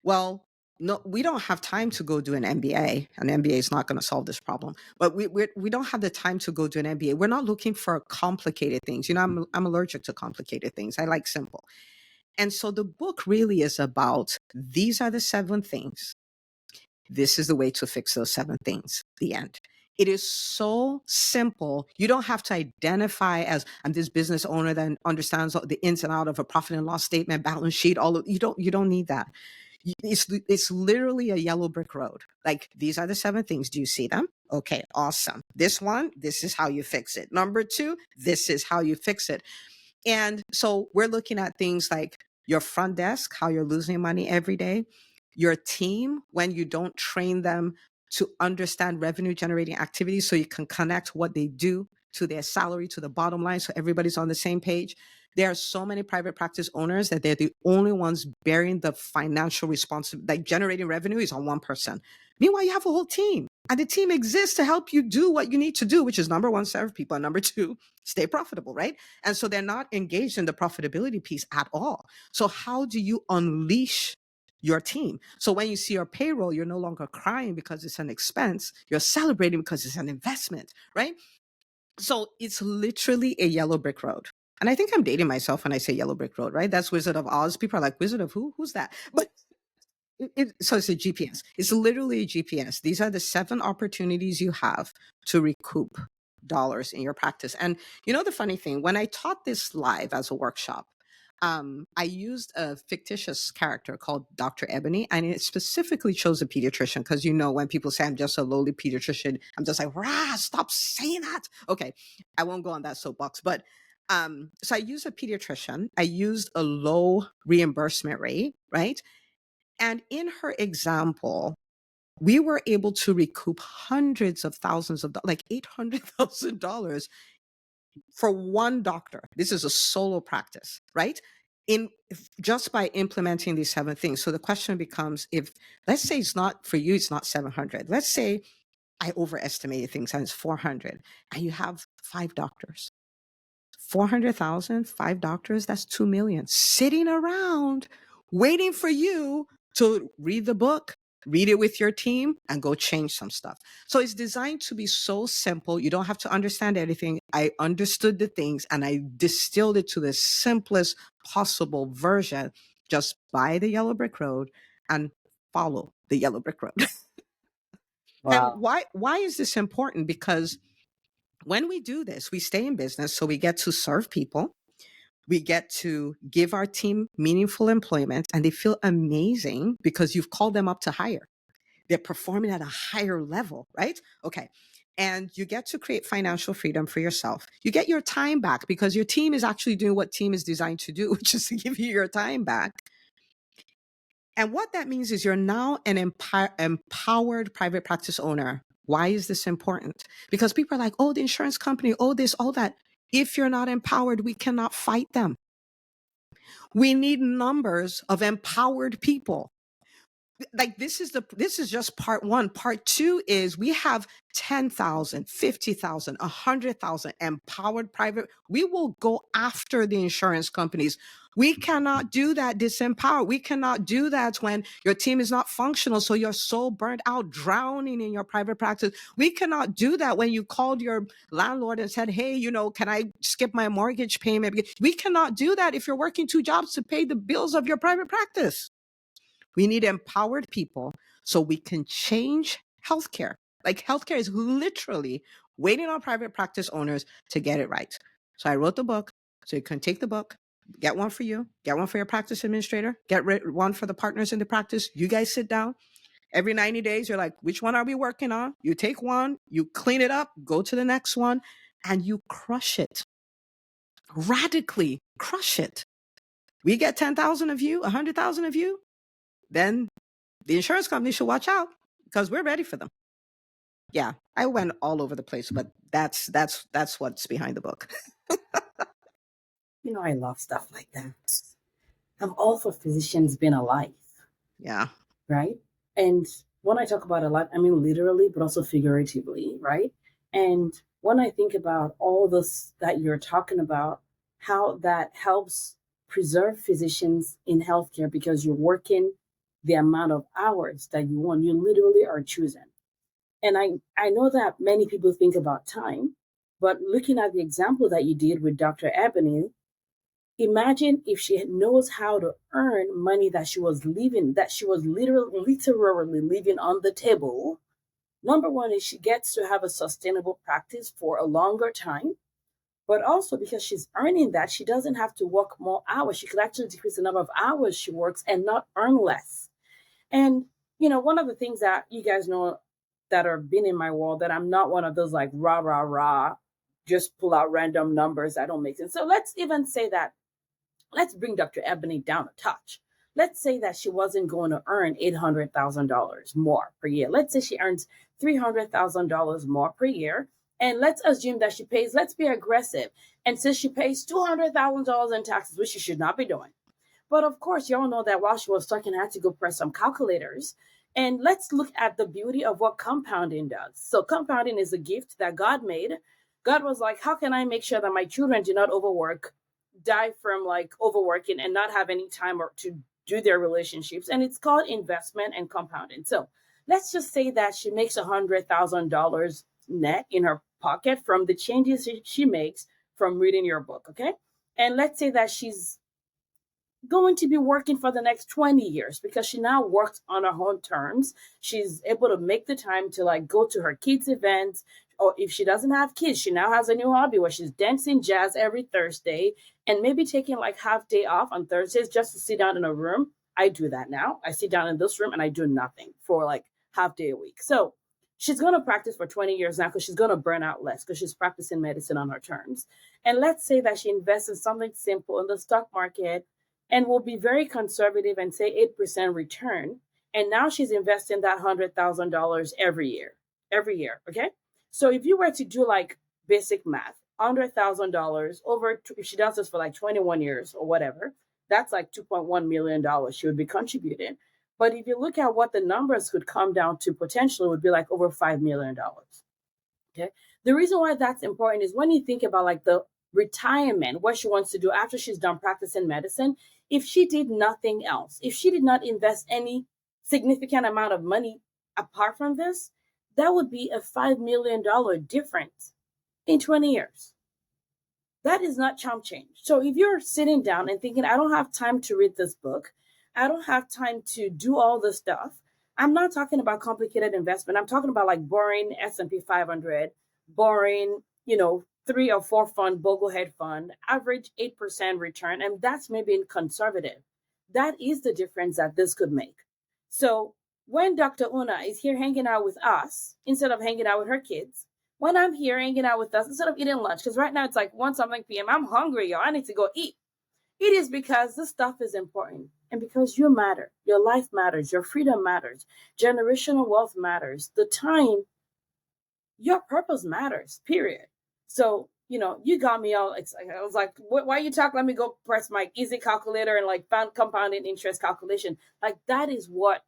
well, no, we don't have time to go do an MBA. An MBA is not going to solve this problem. But we don't have the time to go do an MBA. We're not looking for complicated things. I'm allergic to complicated things. I like simple. And so the book really is about, these are the 7 things. This is the way to fix those 7 things. The end. It is so simple. You don't have to identify as, I'm this business owner that understands the ins and out of a profit and loss statement, balance sheet, you don't need that. It's literally a yellow brick road. Like, these are the 7 things. Do you see them? Okay, awesome. This one, this is how you fix it. Number 2, this is how you fix it. And so we're looking at things like your front desk, how you're losing money every day, your team, when you don't train them to understand revenue generating activities so you can connect what they do to their salary, to the bottom line, so everybody's on the same page. There are so many private practice owners that they're the only ones bearing the financial responsibility, like generating revenue is on one person. Meanwhile, you have a whole team, and the team exists to help you do what you need to do, which is number 1, serve people, and number 2, stay profitable, right? And so they're not engaged in the profitability piece at all. So how do you unleash your team? So when you see your payroll, you're no longer crying because it's an expense. You're celebrating because it's an investment, right? So it's literally a yellow brick road. And I think I'm dating myself when I say yellow brick road, right? That's Wizard of Oz. People are like, Wizard of who? Who's that? But so it's a GPS. It's literally a GPS. These are the 7 opportunities you have to recoup dollars in your practice. And the funny thing, when I taught this live as a workshop, I used a fictitious character called Dr. Ebony, and it specifically chose a pediatrician because, when people say I'm just a lowly pediatrician, I'm just like, rah, stop saying that. Okay, I won't go on that soapbox. But so I used a pediatrician. I used a low reimbursement rate, right? And in her example, we were able to recoup hundreds of thousands of like $800,000 for one doctor. This is a solo practice, right? Just by implementing these 7 things. So the question becomes, if, let's say it's not for you, it's not 700. Let's say I overestimated things and it's 400, and you have 5 doctors. 400,000, 5 doctors, that's 2 million sitting around waiting for you to read the book, read it with your team, and go change some stuff. So it's designed to be so simple. You don't have to understand everything. I understood the things and I distilled it to the simplest possible version. Just buy the yellow brick road and follow the yellow brick road. And Wow. why is this important? Because when we do this, we stay in business, so we get to serve people. We get to give our team meaningful employment, and they feel amazing because you've called them up to hire. They're performing at a higher level, right? Okay. And you get to create financial freedom for yourself. You get your time back because your team is actually doing what team is designed to do, which is to give you your time back. And what that means is you're now an empowered private practice owner. Why is this important? Because people are like, oh, the insurance company, oh, this, all that. If you're not empowered, we cannot fight them. We need numbers of empowered people. Like this is just part one. Part two is we have 10,000, 50,000, 100,000 empowered private. We will go after the insurance companies. We cannot do that disempowered. We cannot do that when your team is not functional. So you're so burnt out, drowning in your private practice. We cannot do that when you called your landlord and said, hey, can I skip my mortgage payment? We cannot do that if you're working 2 jobs to pay the bills of your private practice. We need empowered people so we can change healthcare. Like healthcare is literally waiting on private practice owners to get it right. So I wrote the book. So you can take the book, get one for you, get one for your practice administrator, get one for the partners in the practice. You guys sit down. Every 90 days, you're like, which one are we working on? You take one, you clean it up, go to the next one, and you crush it. Radically crush it. We get 10,000 of you, 100,000 of you, then the insurance company should watch out because we're ready for them. Yeah, I went all over the place, but that's what's behind the book. I love stuff like that. I'm all for physicians being alive. Yeah. Right? And when I talk about alive, I mean literally, but also figuratively, right? And when I think about all this that you're talking about, how that helps preserve physicians in healthcare because you're working the amount of hours that you want, you literally are choosing. And I know that many people think about time, but looking at the example that you did with Dr. Ebony, imagine if she knows how to earn money that she was literally leaving on the table. Number one is she gets to have a sustainable practice for a longer time, but also because she's earning that, she doesn't have to work more hours. She could actually decrease the number of hours she works and not earn less. And, one of the things that you guys know that are been in my world, that I'm not one of those like rah, rah, rah, just pull out random numbers that don't make sense. So let's even say that, let's bring Dr. Ebony down a touch. Let's say that she wasn't going to earn $800,000 more per year. Let's say she earns $300,000 more per year. And let's assume that she pays, let's be aggressive, and since she pays $200,000 in taxes, which she should not be doing. But of course, y'all know that while she was talking, I had to go press some calculators. And let's look at the beauty of what compounding does. So compounding is a gift that God made. God was like, how can I make sure that my children do not overwork, die from like overworking, and not have any time or to do their relationships? And it's called investment and compounding. So let's just say that she makes $100,000 net in her pocket from the changes she makes from reading your book. Okay. And let's say that she's going to be working for the next 20 years because she now works on her own terms. She's able to make the time to like go to her kids' events. Or if she doesn't have kids, she now has a new hobby where she's dancing jazz every Thursday and maybe taking like half day off on Thursdays just to sit down in a room. I do that now. I sit down in this room and I do nothing for like half day a week. So she's going to practice for 20 years now because she's going to burn out less because she's practicing medicine on her terms. And let's say that she invests in something simple in the stock market and will be very conservative and say 8% return. And now she's investing that $100,000 every year. Okay. So if you were to do like basic math, $100,000 over, if she does this for like 21 years or whatever, that's like $2.1 million she would be contributing. But if you look at what the numbers could come down to, potentially would be like over $5 million. Okay. The reason why that's important is when you think about like the retirement, what she wants to do after she's done practicing medicine, if she did nothing else, if she did not invest any significant amount of money apart from this, that would be a $5 million difference in 20 years. That is not chump change. So if you're sitting down and thinking, I don't have time to read this book, I don't have time to do all this stuff, I'm not talking about complicated investment. I'm talking about like boring S&P 500, boring, 3 or 4 fund, boglehead fund, average 8% return. And that's maybe conservative. That is the difference that this could make. So when Dr. Una is here hanging out with us instead of hanging out with her kids, when I'm here hanging out with us instead of eating lunch, because right now it's like 1 something p.m. I'm hungry, y'all. I need to go eat. It is because this stuff is important and because you matter. Your life matters. Your freedom matters. Generational wealth matters. The time, your purpose matters, period. So, you got me all excited. I was like, why you talk? Let me go press my easy calculator and like found compounding interest calculation. Like that is what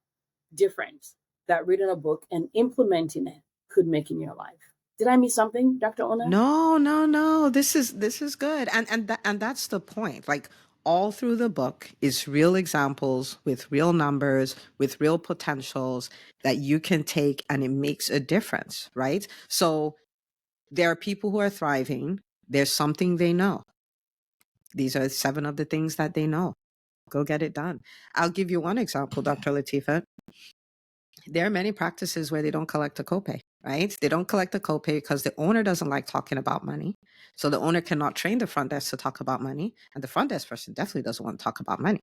difference that reading a book and implementing it could make in your life. Did I miss something, Dr. Ona? No. This is good. And that's the point. Like all through the book is real examples with real numbers, with real potentials that you can take and it makes a difference, right? So there are people who are thriving. There's something they know. These are 7 of the things that they know. Go get it done. I'll give you one example, Dr. Latifa. There are many practices where they don't collect a copay, right? They don't collect a copay because the owner doesn't like talking about money. So the owner cannot train the front desk to talk about money. And the front desk person definitely doesn't want to talk about money.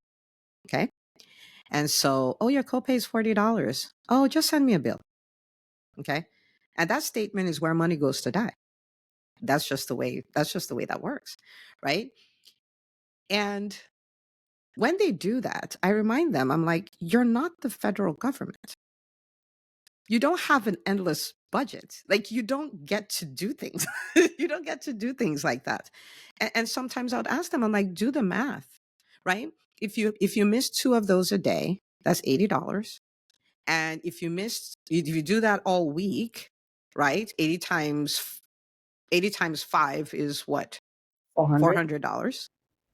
Okay. And so, oh, your copay is $40. Oh, just send me a bill. Okay. And that statement is where money goes to die. That's just the way that works. Right. And when they do that, I remind them, I'm like, you're not the federal government. You don't have an endless budget. Like you don't get to do things. You don't get to do things like that. And sometimes I would ask them, I'm like, do the math, right? If you miss 2 of those a day, that's $80. And if you do that all week, right? 80 times 5 is what? 400. $400,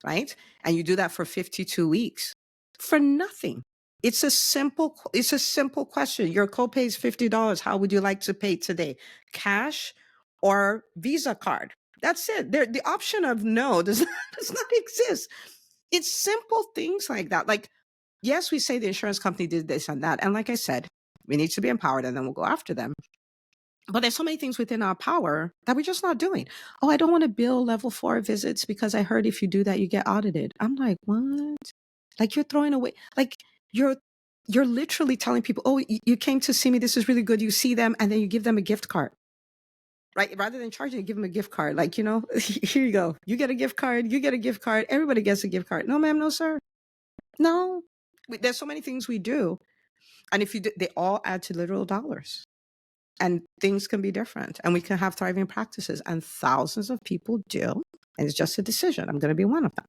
right? And you do that for 52 weeks for nothing. It's a simple question. Your copay is $50. How would you like to pay today? Cash or Visa card? That's it. The option of no does not exist. It's simple things like that. Like, yes, we say the insurance company did this and that. And like I said, we need to be empowered and then we'll go after them. But there's so many things within our power that we're just not doing. Oh, I don't want to bill level 4 visits because I heard if you do that, you get audited. I'm like, what? Like you're throwing away, like you're literally telling people, oh, you came to see me. This is really good. You see them and then you give them a gift card, right? Rather than charging, you give them a gift card. Like, here you go. You get a gift card. You get a gift card. Everybody gets a gift card. No, ma'am. No, sir. No. There's so many things we do. And if you do, they all add to literal dollars. And things can be different and we can have thriving practices and thousands of people do. And it's just a decision. I'm going to be one of them,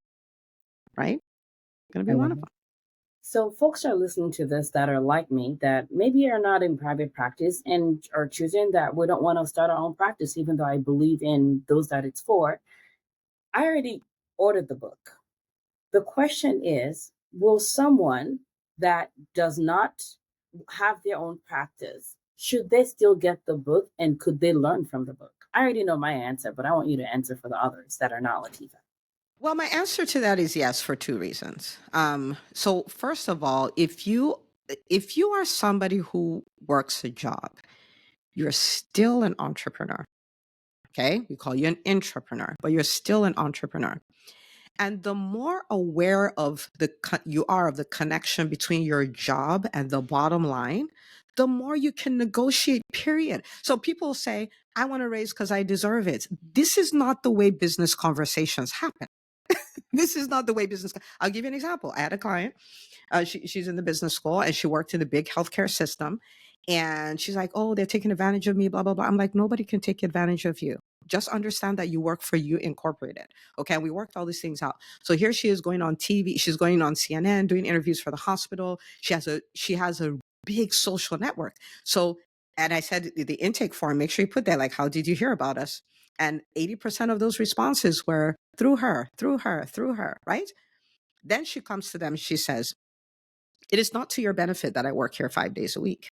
right? I'm going to be one of them. So folks are listening to this that are like me, that maybe are not in private practice and are choosing that we don't want to start our own practice, even though I believe in those that it's for. I already ordered the book. The question is, will someone that does not have their own practice, should they still get the book and could they learn from the book? I already know my answer, but I want you to answer for the others that are not Latifa. Well, my answer to that is yes, for 2 reasons. So first of all, if you are somebody who works a job, you're still an entrepreneur. Okay. We call you an intrapreneur, but you're still an entrepreneur. And the more aware of you are of the connection between your job and the bottom line, the more you can negotiate, period. So people say, I want to raise because I deserve it. This is not the way business conversations happen. This is not the way business. I'll give you an example. I had a client. She's in the business school and she worked in the big healthcare system. And she's like, oh, they're taking advantage of me, blah, blah, blah. I'm like, nobody can take advantage of you. Just understand that you work for You Incorporated. Okay. And we worked all these things out. So here she is going on TV. She's going on CNN, doing interviews for the hospital. She has a big social network. So, and I said, the intake form, make sure you put there, like, how did you hear about us? And 80% of those responses were through her, right? Then she comes to them. She says, it is not to your benefit that I work here 5 days a week,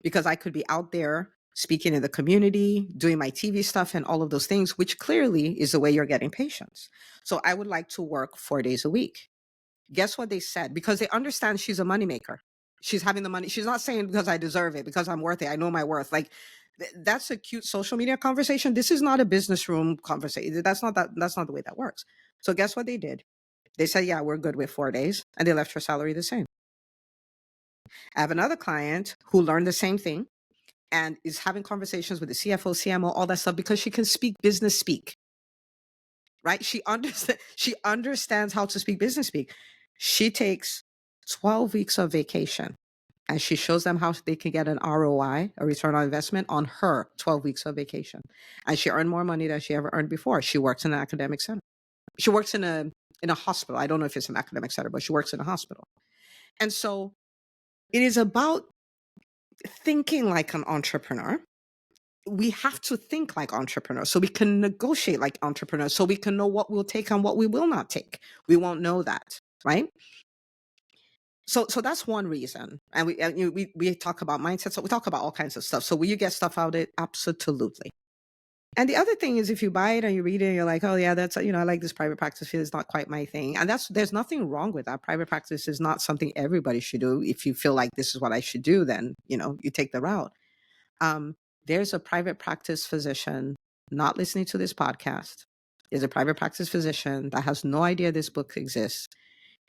because I could be out there speaking in the community, doing my TV stuff and all of those things, which clearly is the way you're getting patients. So I would like to work 4 days a week. Guess what they said? Because they understand she's a moneymaker. She's having the money. She's not saying because I deserve it, because I'm worth it. I know my worth. Like that's a cute social media conversation. This is not a business room conversation. That's not the way that works. So guess what they did? They said, yeah, we're good with 4 days. And they left her salary the same. I have another client who learned the same thing and is having conversations with the CFO, CMO, all that stuff because she can speak business speak, right? She understands how to speak business speak. She takes 12 weeks of vacation and she shows them how they can get an ROI, a return on investment, on her 12 weeks of vacation. And she earned more money than she ever earned before. She works in an academic center. She works in a hospital. I don't know if it's an academic center, but she works in a hospital. And so it is about thinking like an entrepreneur. We have to think like entrepreneurs so we can negotiate like entrepreneurs, so we can know what we'll take and what we will not take. We won't know that, right? So that's one reason. And we talk about mindset. So we talk about all kinds of stuff. So will you get stuff out of it? Absolutely. And the other thing is, if you buy it and you read it and you're like, oh yeah, that's, I like this private practice field, it's not quite my thing. And there's nothing wrong with that. Private practice is not something everybody should do. If you feel like this is what I should do, then, you take the route. There's a private practice physician not listening to this podcast. There's a private practice physician that has no idea this book exists.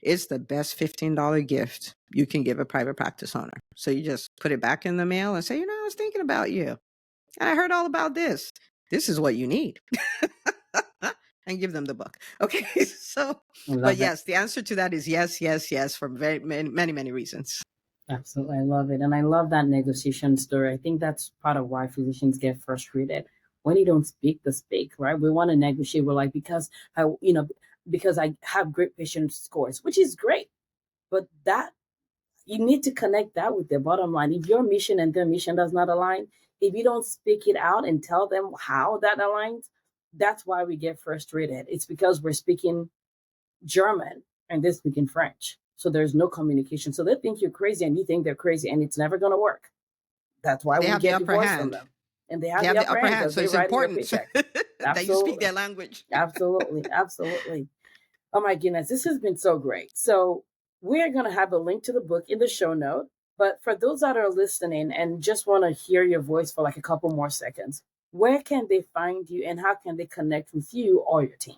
It's the best $15 gift you can give a private practice owner. So you just put it back in the mail and say, I was thinking about you. And I heard all about this. This is what you need. And give them the book. Okay. So, but yes, the answer to that is yes, yes, yes, for very many, many reasons. Absolutely. I love it. And I love that negotiation story. I think that's part of why physicians get frustrated when you don't speak the speak, right? We want to negotiate. We're like, because I have great patient scores, which is great. But that you need to connect that with their bottom line. If your mission and their mission does not align, if you don't speak it out and tell them how that aligns, that's why we get frustrated. It's because we're speaking German and they're speaking French. So there's no communication. So they think you're crazy and you think they're crazy, and it's never going to work. That's why we get divorced from them. And they have the upper hand. So it's important that you speak their language. Absolutely. Absolutely. Oh my goodness. This has been so great. So we're going to have a link to the book in the show note. But for those that are listening and just want to hear your voice for like a couple more seconds, where can they find you and how can they connect with you or your team?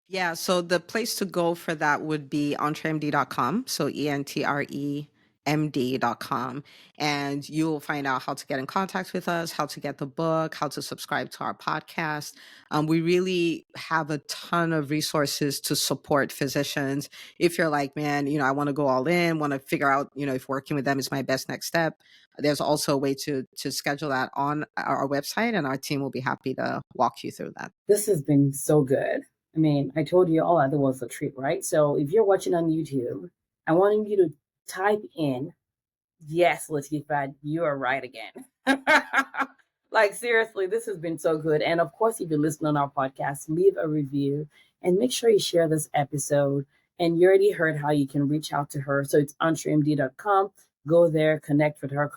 Yeah, so the place to go for that would be entremd.com. So ENTREMD.com. And you will find out how to get in contact with us, how to get the book, how to subscribe to our podcast. We really have a ton of resources to support physicians. If you're like, man, I want to go all in, want to figure out, if working with them is my best next step. There's also a way to schedule that on our website, and our team will be happy to walk you through that. This has been so good. I mean, I told you all other was a treat, right? So if you're watching on YouTube, I want you to type in, yes, Latifah, you are right again. Like, seriously, this has been so good. And of course, if you listen on our podcast, leave a review and make sure you share this episode. And you already heard how you can reach out to her. So it's entremd.com. Go there, connect with her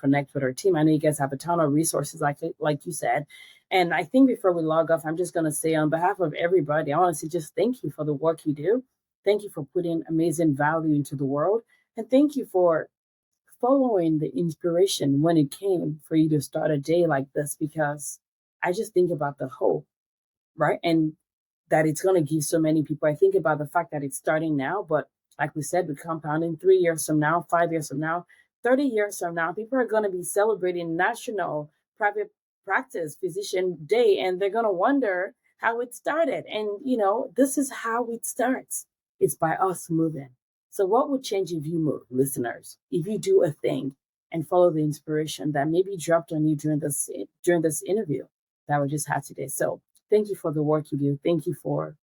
team. I know you guys have a ton of resources, like you said. And I think before we log off, I'm just going to say on behalf of everybody, I want to say just thank you for the work you do. Thank you for putting amazing value into the world. And thank you for following the inspiration when it came for you to start a day like this, because I just think about the hope, right? And that it's going to give so many people. I think about the fact that it's starting now, but like we said, we're compounding 3 years from now, 5 years from now, 30 years from now, people are going to be celebrating National Private Practice Physician Day, and they're going to wonder how it started. And, this is how it starts. It's by us moving. So what would change if you move, listeners? If you do a thing and follow the inspiration that maybe dropped on you during this interview that we just had today. So thank you for the work you do. Thank you for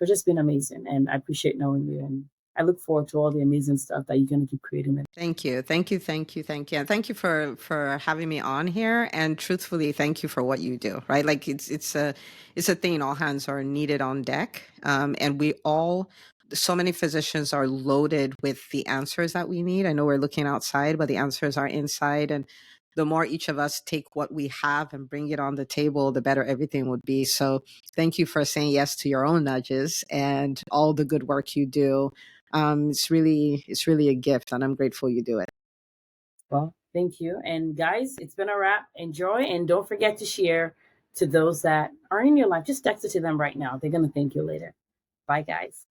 just being amazing. And I appreciate knowing you. And I look forward to all the amazing stuff that you're going to keep creating. Thank you. Thank you. Thank you. Thank you. And thank you for having me on here. And truthfully, thank you for what you do, right? Like it's a thing. All hands are needed on deck. And so many physicians are loaded with the answers that we need. I know we're looking outside, but the answers are inside. And the more each of us take what we have and bring it on the table, the better everything would be. So thank you for saying yes to your own nudges and all the good work you do. It's really a gift, and I'm grateful you do it. Well, thank you. And guys, it's been a wrap. Enjoy, and don't forget to share to those that are in your life. Just text it to them right now. They're going to thank you later. Bye, guys.